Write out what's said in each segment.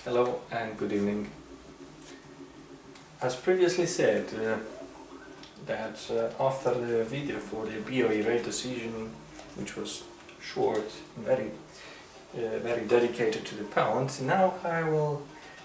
Hello and good evening. As previously said, after the video for the BOE rate decision, which was short and very dedicated to the pound, now I will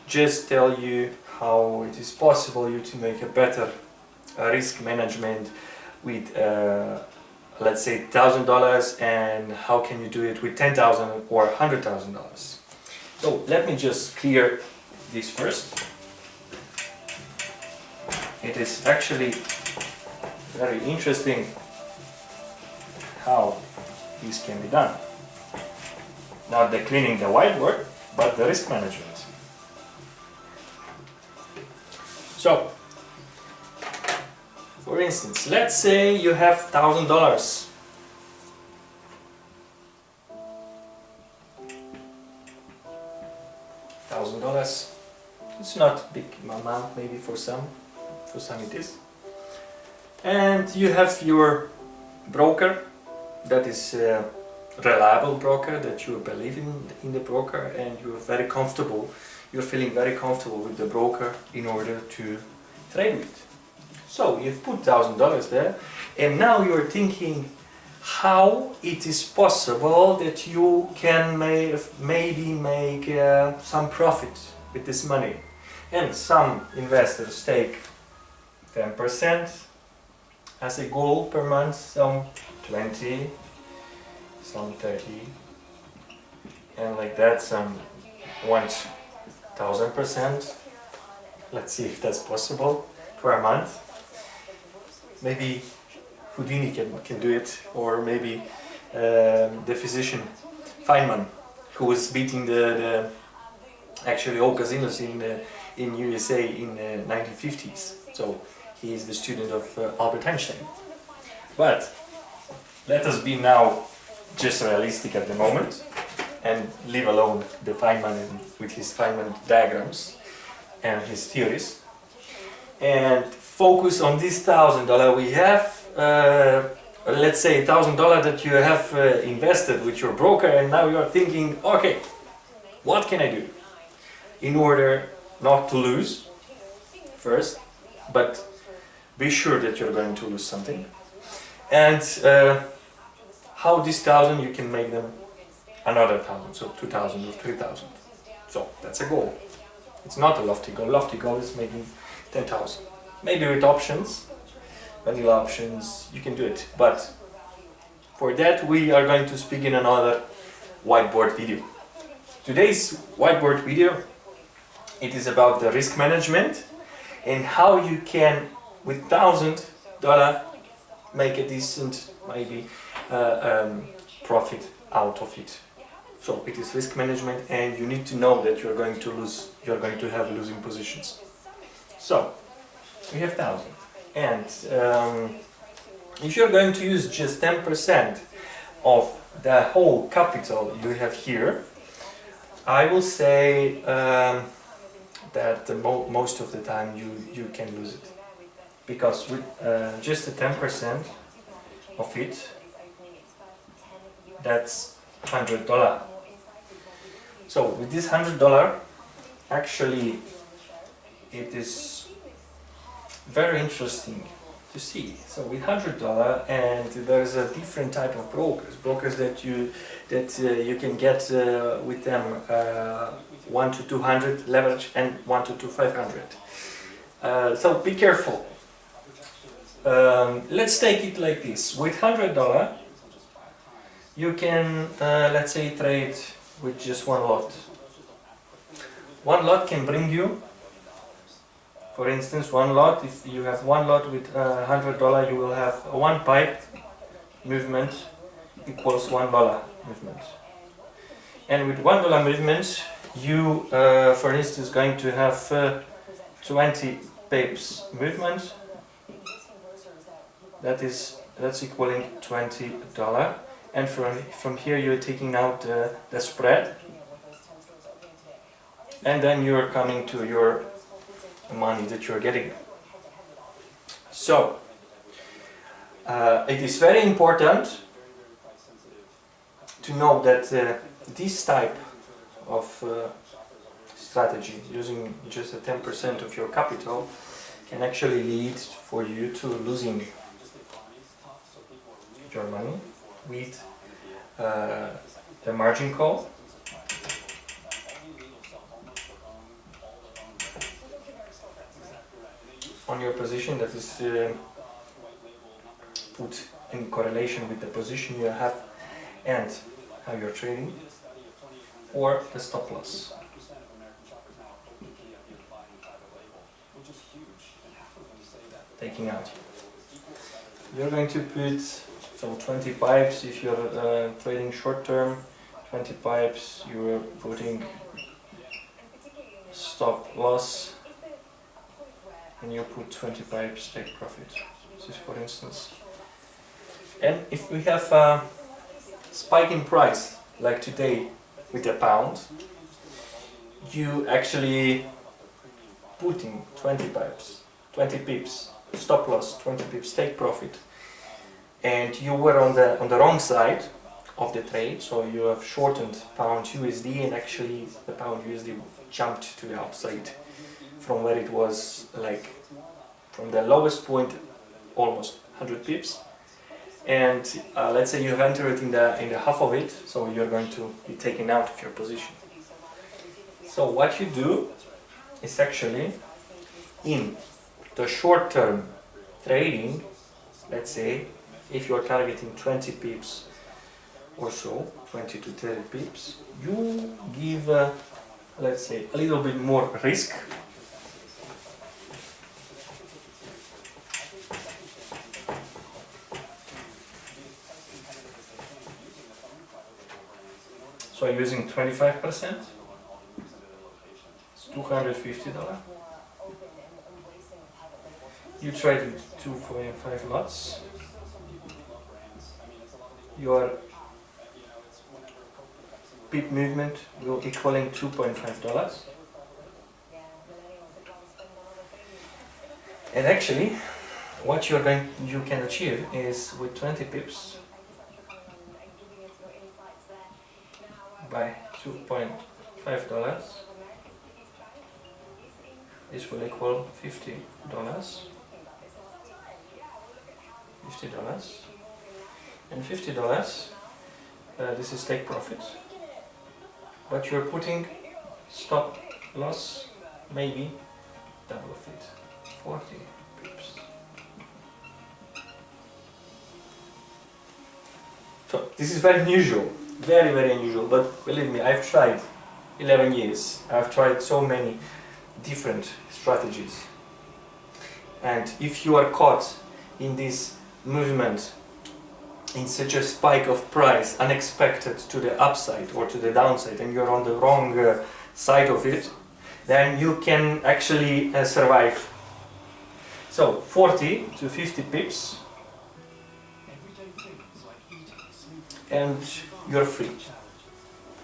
just tell you how it is possible you to make a better risk management with let's say $1,000, and how can you do it with $10,000 or $100,000. So let me just clear this first. It is actually very interesting how this can be done. Not the cleaning the whiteboard, but the risk management. So, for instance, let's say you have $1,000. $1,000. It's not big amount, maybe for some it is. And you have your broker, that is a reliable broker, that you believe in the broker, and you're very comfortable. You're feeling very comfortable with the broker in order to trade with. So you've put $1,000 there, and now you're thinking how it is possible that you can maybe make some profit with this money. And some investors take 10% as a goal per month, some 20, some 30, and like that some 1,000%. Let's see if that's possible for a month. Maybe Houdini can do it, or maybe the physician Feynman, who was beating the actually all casinos in USA in the 1950s. So he is the student of Albert Einstein. But let us be now just realistic at the moment and leave alone the Feynman with his Feynman diagrams and his theories, and focus on this $1,000 we have. Let's say $1,000 that you have invested with your broker, and now you are thinking, okay, what can I do in order not to lose first, but be sure that you're going to lose something, and how this 1,000 you can make them another 1,000, so 2,000 or 3,000. So that's a goal. It's not a lofty goal. Lofty goal is making 10,000. Maybe with options, vanilla options, you can do it. But for that we are going to speak in another whiteboard video. Today's whiteboard video, it is about the risk management and how you can, with $1,000, make a decent, maybe, profit out of it. So it is risk management, and you need to know that you're going to lose, you're going to have losing positions. So we have 1,000, and if you're going to use just 10% of the whole capital you have here, I will say that most of the time you can lose it, because with just the 10% of it, that's $100. So with this $100, actually it is very interesting to see. So with $100, and there's a different type of brokers that you can get with them 1 to 200 leverage and 1 to 500. So be careful. Let's take it like this. With $100, you can let's say trade with just one lot. One lot can bring you, for instance, one lot, if you have one lot with $100, you will have one pipe movement equals $1 movement. And with $1 movement, you, for instance, going to have 20 pips movement. That's equaling $20. And from here you're taking out the spread, and then you're coming to your money that you're getting. So it is very important to know that this type of strategy using just a 10% of your capital can actually lead for you to losing your money with the margin call. On your position that is put in correlation with the position you have and how you're trading, or the stop loss. Taking out. You're going to put 20 pipes if you're trading short term, 20 pipes you're putting stop loss, and you put 20 pipes take profit. This is for instance. And if we have a spike in price, like today with the pound, you actually putting 20 pipes, 20 pips, stop loss, 20 pips, take profit, and you were on the wrong side of the trade, so you have shortened pound USD, and actually the pound USD jumped to the upside from where it was, like from the lowest point, almost 100 pips. And let's say you've entered in the half of it, so you're going to be taken out of your position. So what you do is actually in the short term trading, let's say if you're targeting 20 pips or so, 20 to 30 pips, you give let's say a little bit more risk. So using 25%, it's $250. You trade with 2.5 lots. Your pip movement will equaling $2.5. And actually, what you can achieve is with 20 pips by $2.5, this will equal $50. And $50, this is take profit, but you're putting stop loss, maybe double of it, 40 pips. So this is very unusual, very unusual, but believe me, I've tried 11 years, I've tried so many different strategies, and if you are caught in this movement, in such a spike of price, unexpected to the upside or to the downside, and you're on the wrong side of it, then you can actually survive. So 40 to 50 pips and you're free.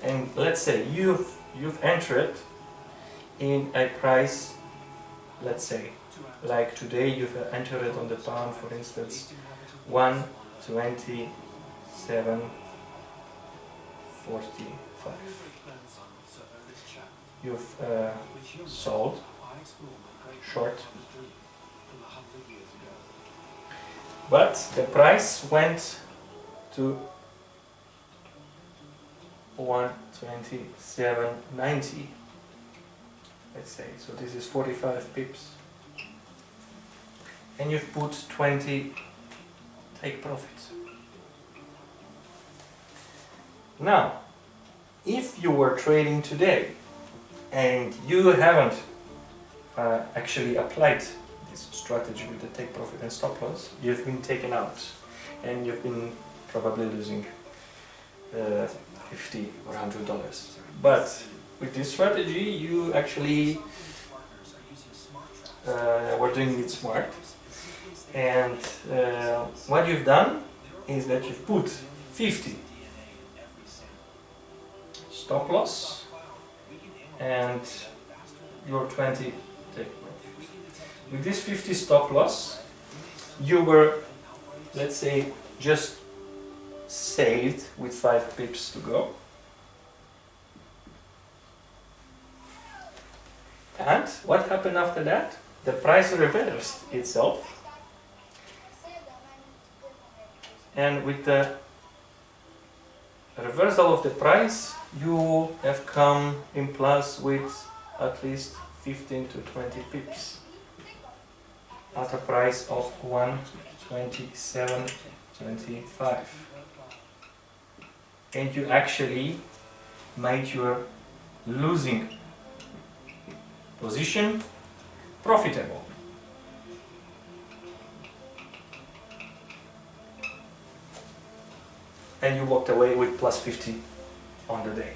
And let's say you've entered in a price, let's say like today you've entered on the pound, for instance, 127.45. You've sold short, but the price went to 127.90, let's say, so this is 45 pips, and you've put 20 take profits. Now, if you were trading today and you haven't actually applied this strategy with the take profit and stop loss, you've been taken out and you've been probably losing $50 or $100. But with this strategy, you actually were doing it smart. And what you've done is that you've put 50 stop loss and your 20 take profit. With this 50 stop loss, you were, let's say, just saved with 5 pips to go. And what happened after that? The price reversed itself, and with the reversal of the price, you have come in plus with at least 15 to 20 pips at a price of 127.25, and you actually made your losing position profitable. And you walked away with plus 50 on the day.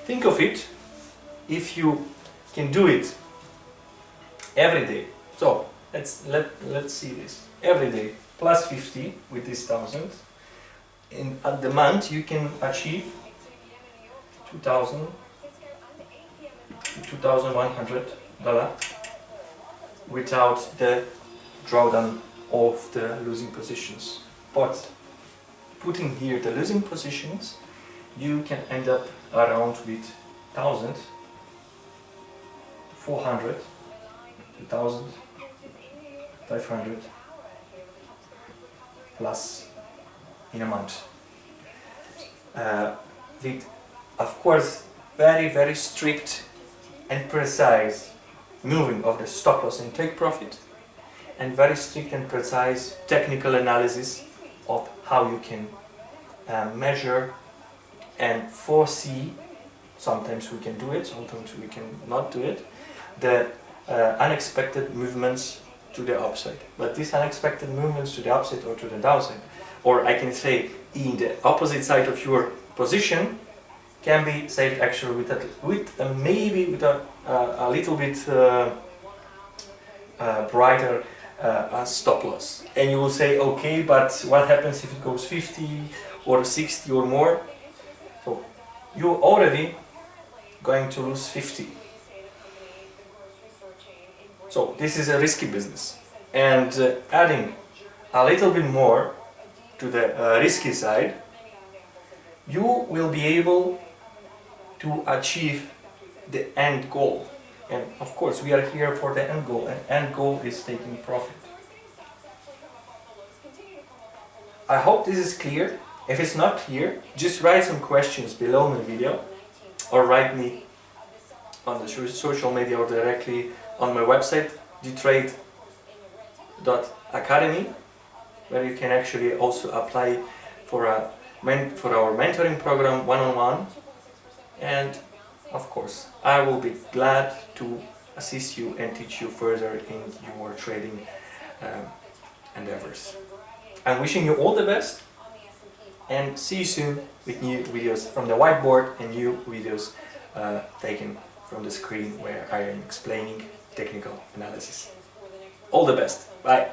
Think of it, if you can do it every day. So let's see this. Every day plus 50 with this 1,000. In at the month you can achieve 2,000 to $2,100 without the drawdown of the losing positions. But putting here the losing positions, you can end up around with 1,400 to 1,500 plus in a month. With, of course, very strict and precise moving of the stop loss and take profit, and very strict and precise technical analysis of how you can measure and foresee. Sometimes we can do it, sometimes we can not do it, the unexpected movements to the upside. But these unexpected movements to the upside or to the downside, or I can say in the opposite side of your position, can be saved actually maybe with a little bit brighter stop loss. And you will say, okay, but what happens if it goes 50 or 60 or more? So you're already going to lose 50. So this is a risky business, and adding a little bit more to the risky side, you will be able to achieve the end goal. And of course we are here for the end goal, and end goal is taking profit. I hope this is clear. If it's not clear, just write some questions below the video, or write me on the social media or directly on my website, dtrade.academy, where you can actually also apply for our mentoring program one-on-one. And of course, I will be glad to assist you and teach you further in your trading endeavors. I'm wishing you all the best, and see you soon with new videos from the whiteboard and new videos taken from the screen where I am explaining technical analysis. All the best. Bye.